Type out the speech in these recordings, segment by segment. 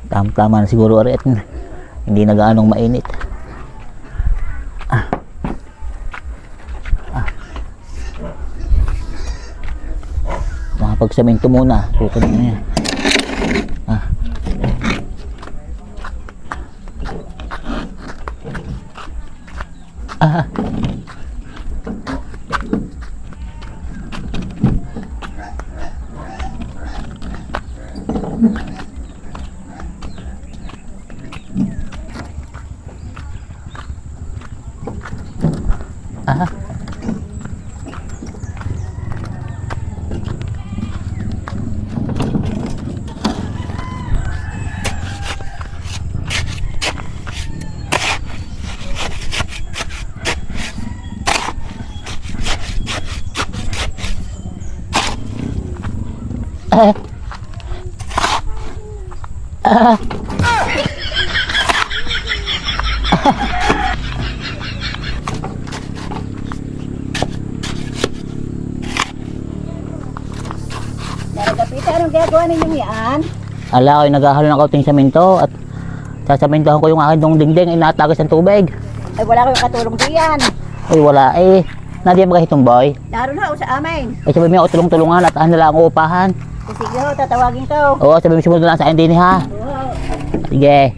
Tama na siguro rin. Hindi na gaanong mainit. Nakapagsaminto muna. Tukod na yan. Naragapita, anong ginagawa ninyong yan? Ala, ako'y naghahalo ng kauting saminto at sasamintohan ko yung aking dong dingding inatagas ng tubig. Ay wala kayong katulong diyan. Ay wala eh. Nadiyan ba itong boy? Naroon ho sa amin. Ay sabi mo ako tulong-tulungan at nila ang uupahan. Sige ho, tatawagin ko. Oo, sabi mo sumunod na lang sa akin din ha. Oo. Sige.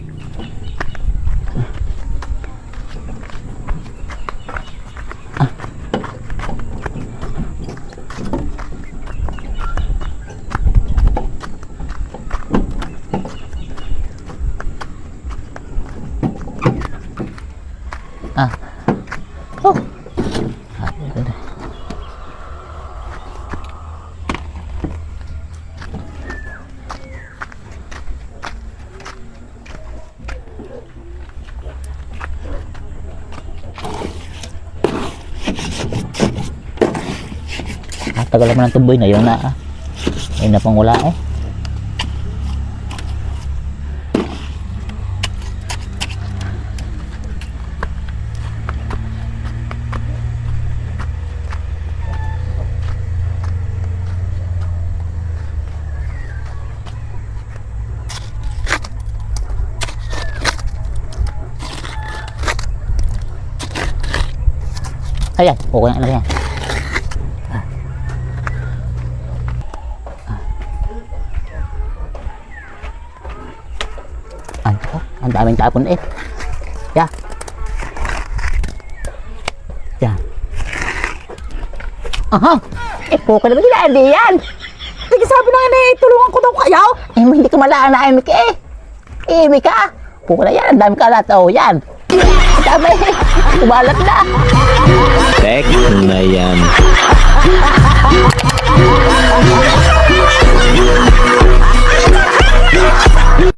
Oh. Tagal naman ng tuboy na yun na ay napangula eh. Ayan, okay na yan. Ang daming tapon eh. Yeah. Yan. Aha! Eh, puka na ba sila? Hindi yan! Sige, sabi na nga eh, tulungan ko daw kayo. Eh, hindi ka malaan na imik eh. Imik ka. Puka na yan. Ang dami kalat. Oh, yan. Ang dami. Kumalat na.